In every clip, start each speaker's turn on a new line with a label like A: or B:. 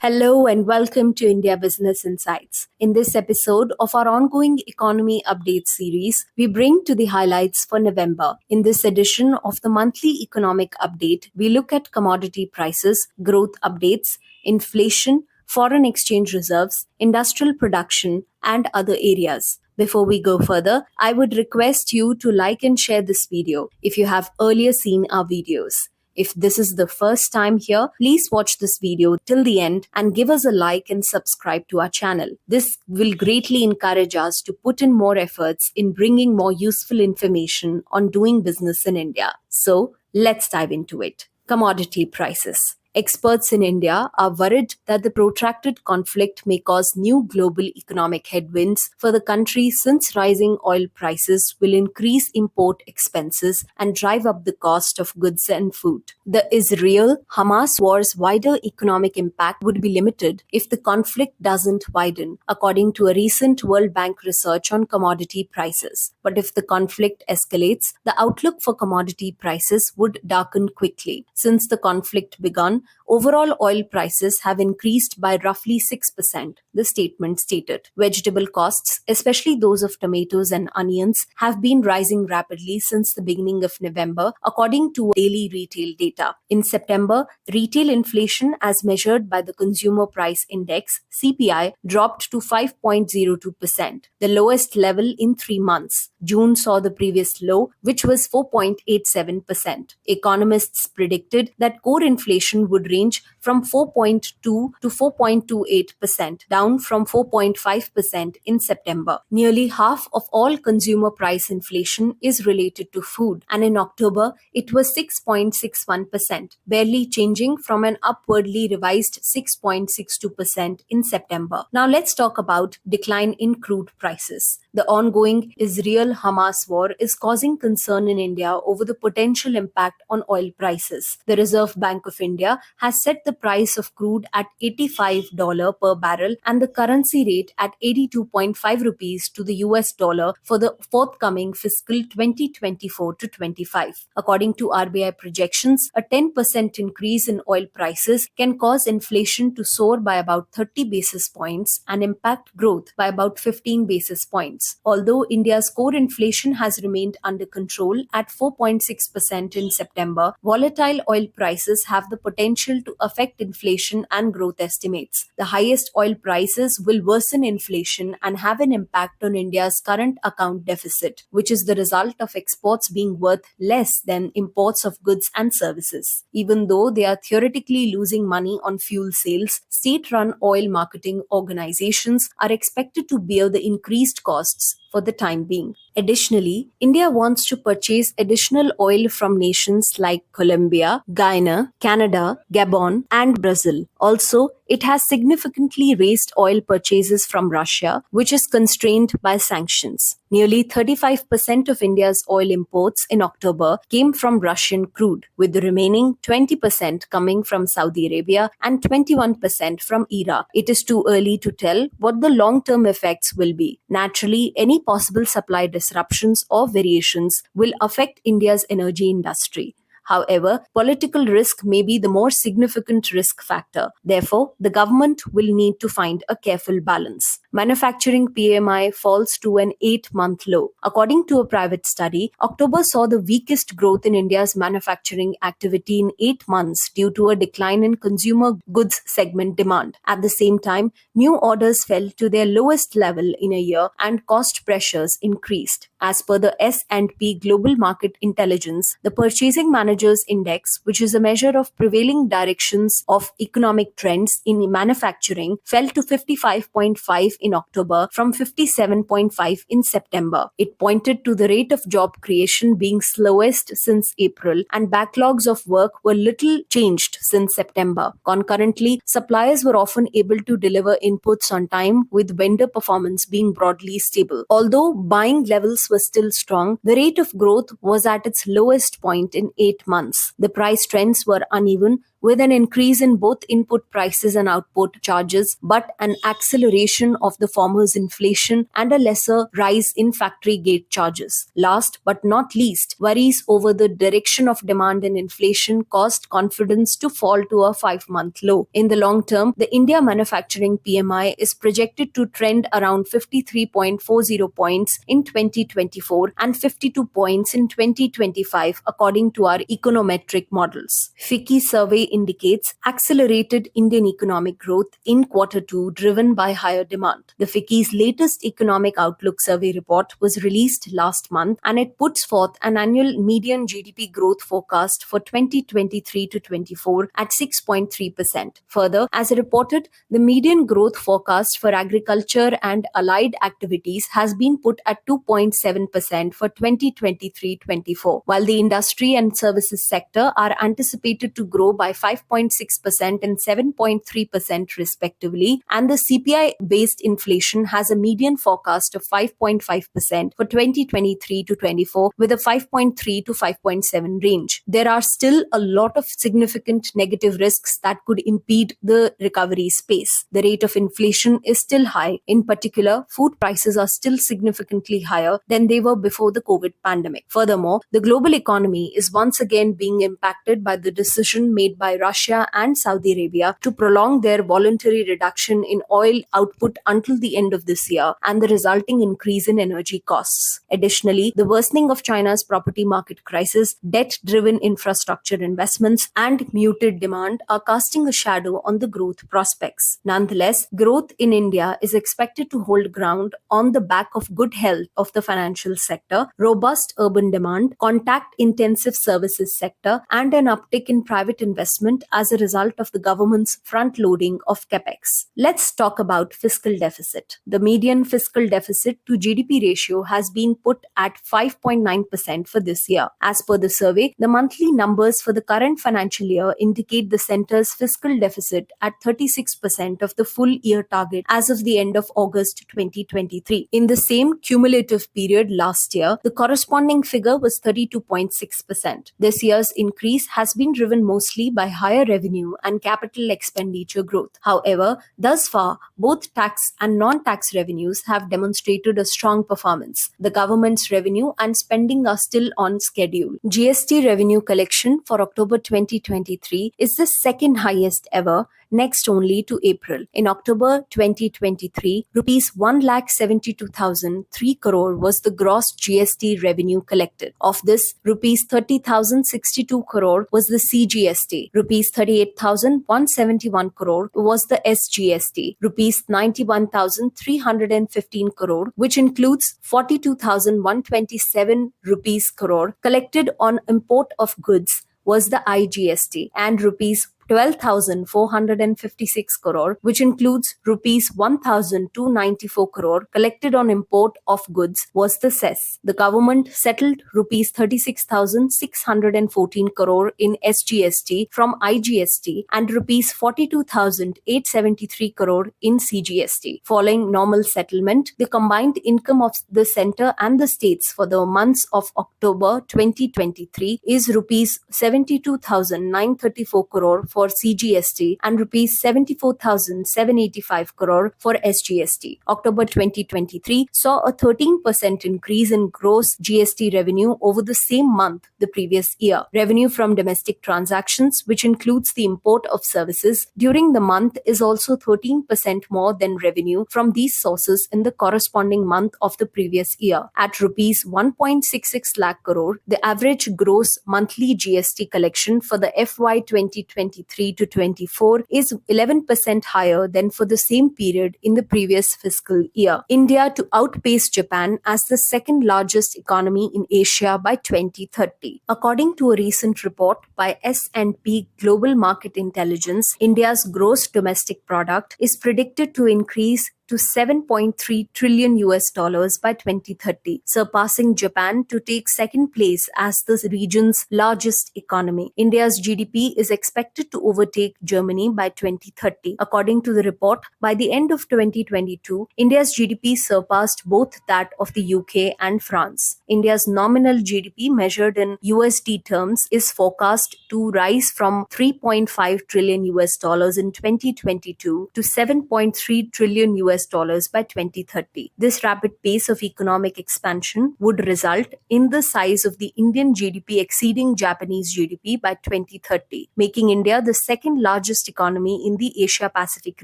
A: Hello and welcome to India Business Insights. In this episode of our ongoing economy update series, we bring to the highlights for November. In this edition of the monthly economic update, we look at commodity prices, growth updates, inflation, foreign exchange reserves, industrial production, and other areas. Before we go further, I would request you to like and share this video if you have earlier seen our videos. If this is the first time here, please watch this video till the end and give us a like and subscribe to our channel. This will greatly encourage us to put in more efforts in bringing more useful information on doing business in India. So, let's dive into it. Commodity prices. Experts in India are worried that the protracted conflict may cause new global economic headwinds for the country since rising oil prices will increase import expenses and drive up the cost of goods and food. The Israel-Hamas war's wider economic impact would be limited if the conflict doesn't widen, according to a recent World Bank research on commodity prices. But if the conflict escalates, the outlook for commodity prices would darken quickly. Since the conflict began, overall oil prices have increased by roughly 6%, the statement stated. Vegetable costs, especially those of tomatoes and onions, have been rising rapidly since the beginning of November, according to daily retail data. In September, retail inflation as measured by the Consumer Price Index, CPI, dropped to 5.02%, the lowest level in 3 months. June saw the previous low, which was 4.87%. Economists predicted that core inflation would range from 4.2 to 4.28%, down from 4.5% in September. Nearly half of all consumer price inflation is related to food, and in October, it was 6.61%, barely changing from an upwardly revised 6.62% in September. Now let's talk about decline in crude prices. The ongoing Israel-Hamas war is causing concern in India over the potential impact on oil prices. The Reserve Bank of India has set the price of crude at $85 per barrel and the currency rate at 82.5 rupees to the US dollar for the forthcoming fiscal 2024 to 25. According to RBI projections, a 10% increase in oil prices can cause inflation to soar by about 30 basis points and impact growth by about 15 basis points. Although India's core inflation has remained under control at 4.6% in September, volatile oil prices have the potential to affect inflation and growth estimates. The highest oil prices will worsen inflation and have an impact on India's current account deficit, which is the result of exports being worth less than imports of goods and services. Even though they are theoretically losing money on fuel sales, state-run oil marketing organizations are expected to bear the increased costs for the time being. Additionally, India wants to purchase additional oil from nations like Colombia, Guyana, Canada, Gabon, and Brazil. Also, it has significantly raised oil purchases from Russia, which is constrained by sanctions. Nearly 35% of India's oil imports in October came from Russian crude, with the remaining 20% coming from Saudi Arabia and 21% from Iraq. It is too early to tell what the long-term effects will be. Naturally, any possible supply disruptions or variations will affect India's energy industry. However, political risk may be the more significant risk factor. Therefore, the government will need to find a careful balance. Manufacturing PMI falls to an 8-month low. According to a private study, October saw the weakest growth in India's manufacturing activity in 8 months due to a decline in consumer goods segment demand. At the same time, new orders fell to their lowest level in a year and cost pressures increased. As per the S&P Global Market Intelligence, the Purchasing Managers Index, which is a measure of prevailing directions of economic trends in manufacturing, fell to 55.5 in October from 57.5 in September. It pointed to the rate of job creation being slowest since April, and backlogs of work were little changed since September. Concurrently, suppliers were often able to deliver inputs on time, with vendor performance being broadly stable. Although buying levels were still strong, the rate of growth was at its lowest point in 8 months. The price trends were uneven, with an increase in both input prices and output charges, but an acceleration of the former's inflation and a lesser rise in factory gate charges. Last but not least, worries over the direction of demand and inflation caused confidence to fall to a 5-month low. In the long term, the India manufacturing PMI is projected to trend around 53.40 points in 2024 and 52 points in 2025, according to our econometric models. FICCI survey indicates accelerated Indian economic growth in Q2 driven by higher demand. The FICCI's latest economic outlook survey report was released last month, and it puts forth an annual median GDP growth forecast for 2023 to 24 at 6.3%. Further, as reported, the median growth forecast for agriculture and allied activities has been put at 2.7% for 2023-24, while the industry and services sector are anticipated to grow by 5.6% and 7.3% respectively, and the CPI-based inflation has a median forecast of 5.5% for 2023-24 with a 5.3 to 5.7 range. There are still a lot of significant negative risks that could impede the recovery space. The rate of inflation is still high. In particular, food prices are still significantly higher than they were before the COVID pandemic. Furthermore, the global economy is once again being impacted by the decision made by Russia and Saudi Arabia to prolong their voluntary reduction in oil output until the end of this year and the resulting increase in energy costs. Additionally, the worsening of China's property market crisis, debt-driven infrastructure investments, and muted demand are casting a shadow on the growth prospects. Nonetheless, growth in India is expected to hold ground on the back of good health of the financial sector, robust urban demand, contact-intensive services sector, and an uptick in private investment as a result of the government's front-loading of capex. Let's talk about fiscal deficit. The median fiscal deficit to GDP ratio has been put at 5.9% for this year. As per the survey, the monthly numbers for the current financial year indicate the centre's fiscal deficit at 36% of the full year target as of the end of August 2023. In the same cumulative period last year, the corresponding figure was 32.6%. This year's increase has been driven mostly by higher revenue and capital expenditure growth. However, thus far, both tax and non-tax revenues have demonstrated a strong performance. The government's revenue and spending are still on schedule. GST revenue collection for October 2023 is the second highest ever, next only to April. In October 2023, rupees 1,72,003 crore was the gross GST revenue collected. Of this, rupees 30,062 crore was the CGST, rupees 38,171 crore was the SGST, rupees 91,315 crore, which includes 42,127 rupees crore collected on import of goods, was the IGST, and rupees 12,456 crore, which includes rupees 1,294 crore collected on import of goods, was the cess. The government settled rupees 36,614 crore in SGST from IGST and rupees 42,873 crore in CGST. Following normal settlement, the combined income of the centre and the states for the months of October 2023 is rupees 72,934 crore for CGST and rupees 74,785 crore for SGST. October 2023 saw a 13% increase in gross GST revenue over the same month the previous year. Revenue from domestic transactions, which includes the import of services, during the month is also 13% more than revenue from these sources in the corresponding month of the previous year. At rupees 1.66 lakh crore, the average gross monthly GST collection for the FY 2023 to 24 is 11% higher than for the same period in the previous fiscal year. India to outpace Japan as the second largest economy in Asia by 2030. According to a recent report by S&P Global Market Intelligence, India's gross domestic product is predicted to increase to $7.3 trillion by 2030, surpassing Japan to take second place as the region's largest economy. India's GDP is expected to overtake Germany by 2030. According to the report, by the end of 2022, India's GDP surpassed both that of the UK and France. India's nominal GDP measured in USD terms is forecast forecast to rise from 3.5 trillion US dollars in 2022 to 7.3 trillion US dollars by 2030. This rapid pace of economic expansion would result in the size of the Indian GDP exceeding Japanese GDP by 2030, making India the second largest economy in the Asia Pacific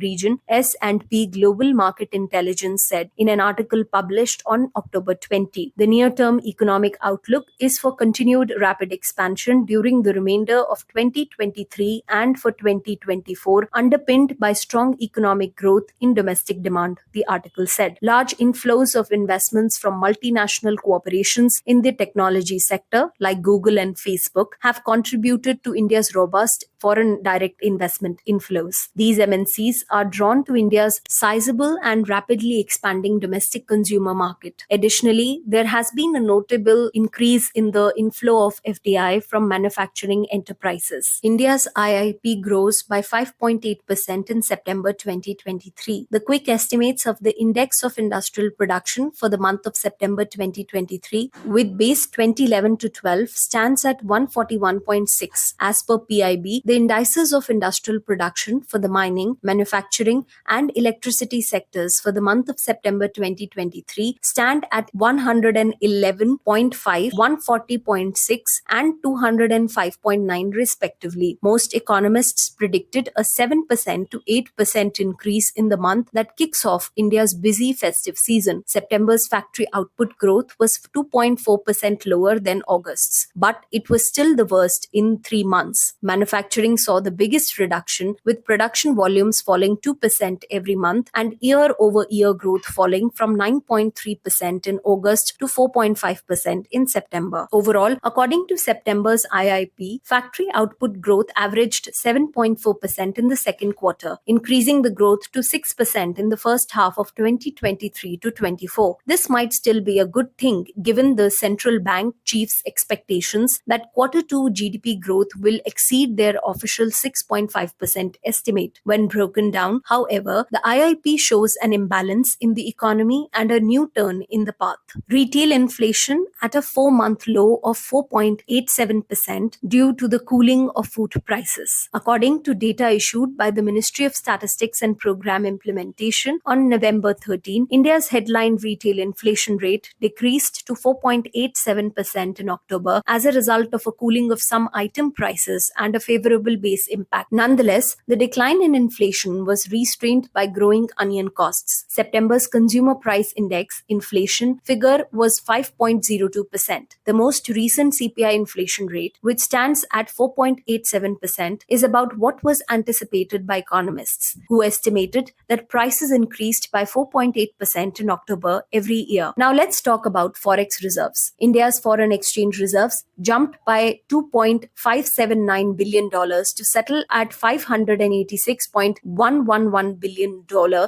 A: region, S&P Global Market Intelligence said in an article published on October 20. The near-term economic outlook is for continued rapid expansion during the remainder of 2023 and for 2024, underpinned by strong economic growth in domestic demand, the article said. Large inflows of investments from multinational corporations in the technology sector, like Google and Facebook, have contributed to India's robust foreign direct investment inflows. These MNCs are drawn to India's sizable and rapidly expanding domestic consumer market. Additionally, there has been a notable increase in the inflow of FDI from manufacturing enterprises. India's IIP grows by 5.8% in September 2023. The quick estimates of the Index of Industrial Production for the month of September 2023, with base 2011 to 12, stands at 141.6. As per PIB, the indices of industrial production for the mining, manufacturing, and electricity sectors for the month of September 2023 stand at 111.5, 140.6, and 205.9 respectively. Most economists predicted a 7% to 8% increase in the month that kicks off India's busy festive season. September's factory output growth was 2.4% lower than August's, but it was still the worst in 3 months. Manufacturing saw the biggest reduction, with production volumes falling 2% every month and year-over-year growth falling from 9.3% in August to 4.5% in September. Overall, according to September's IIP, factory output growth averaged 7.4% in the second quarter, increasing the growth to 6% in the first half of 2023 to 24. This might still be a good thing given the central bank chief's expectations that quarter 2 GDP growth will exceed their official 6.5% estimate. When broken down, however, the IIP shows an imbalance in the economy and a new turn in the path. Retail inflation at a 4-month low of 4.87% due to the cooling of food prices. According to data issued by the Ministry of Statistics and Program Implementation on November 13, India's headline retail inflation rate decreased to 4.87% in October as a result of a cooling of some item prices and a favorable base impact. Nonetheless, the decline in inflation was restrained by growing onion costs. September's consumer price index inflation figure was 5.02%. The most recent CPI inflation rate, which stands at 4.87%, is about what was anticipated by economists, who estimated that prices increased by 4.8% in October every year. Now let's talk about forex reserves. India's foreign exchange reserves jumped by $2.579 billion to settle at $586.111 billion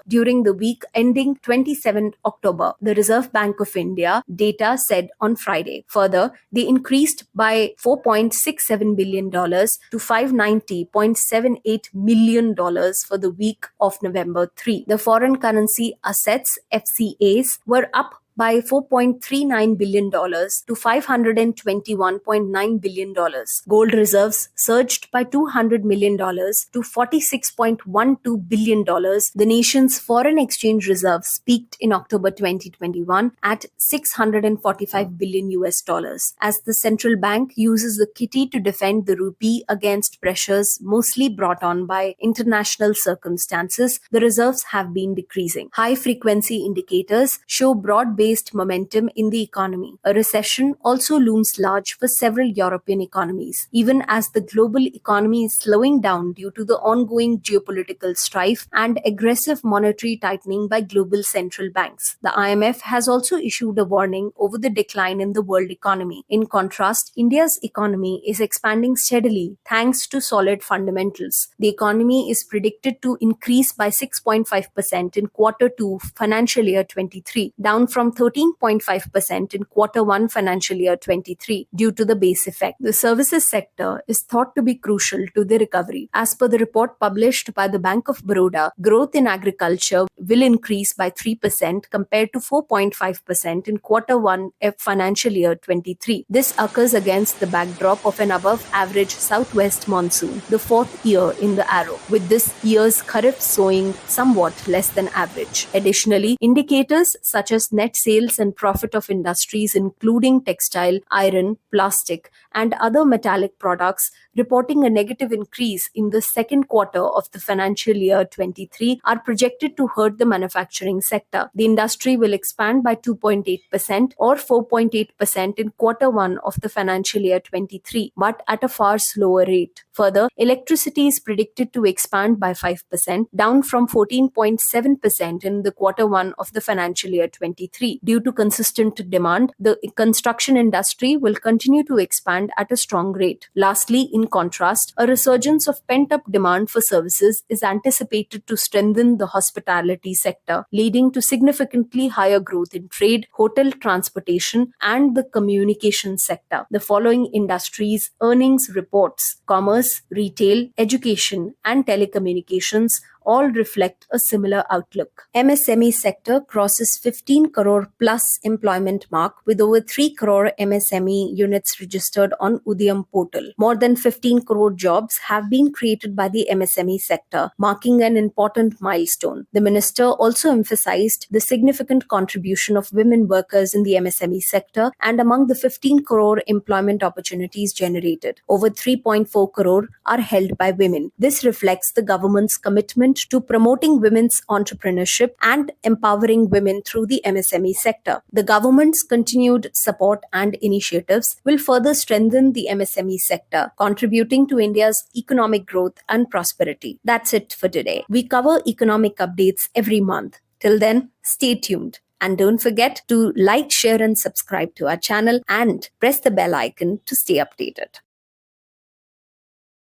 A: during the week ending 27 October, the Reserve Bank of India data said on Friday. Further, they increased by $4.67 billion to $590.78 million for the week of November 3. The foreign currency assets, FCAs, were up by $4.39 billion to $521.9 billion. Gold reserves surged by $200 million to $46.12 billion. The nation's foreign exchange reserves peaked in October 2021 at $645 billion US dollars. As the central bank uses the kitty to defend the rupee against pressures mostly brought on by international circumstances, the reserves have been decreasing. High-frequency indicators show broad-based momentum in the economy. A recession also looms large for several European economies, even as the global economy is slowing down due to the ongoing geopolitical strife and aggressive monetary tightening by global central banks. The IMF has also issued a warning over the decline in the world economy. In contrast, India's economy is expanding steadily thanks to solid fundamentals. The economy is predicted to increase by 6.5% in quarter 2 financial year 23, down from 13.5% in Q1 financial year 23 due to the base effect. The services sector is thought to be crucial to the recovery. As per the report published by the Bank of Baroda, growth in agriculture will increase by 3% compared to 4.5% in Q1 financial year 23. This occurs against the backdrop of an above average southwest monsoon, the fourth year in the arrow, with this year's Kharif sowing somewhat less than average. Additionally, indicators such as net sales and profit of industries including textile, iron, plastic, and other metallic products reporting a negative increase in the second quarter of the financial year 23 are projected to hurt the manufacturing sector. The industry will expand by 2.8% or 4.8% in Q1 of the financial year 23, but at a far slower rate. Further, electricity is predicted to expand by 5%, down from 14.7% in the Q1 of the financial year 23. Due to consistent demand, the construction industry will continue to expand at a strong rate. Lastly, in contrast, a resurgence of pent-up demand for services is anticipated to strengthen the hospitality sector, leading to significantly higher growth in trade, hotel transportation, and the communication sector. The following industries' earnings reports: commerce, retail, education, and telecommunications all reflect a similar outlook. MSME sector crosses 15 crore plus employment mark with over 3 crore MSME units registered on Udyam portal. More than 15 crore jobs have been created by the MSME sector, marking an important milestone. The minister also emphasized the significant contribution of women workers in the MSME sector, and among the 15 crore employment opportunities generated, over 3.4 crore are held by women. This reflects the government's commitment to promoting women's entrepreneurship and empowering women through the MSME sector. The government's continued support and initiatives will further strengthen the MSME sector, contributing to India's economic growth and prosperity. That's it for today. We cover economic updates every month. Till then, stay tuned. And don't forget to like, share, and subscribe to our channel and press the bell icon to stay updated.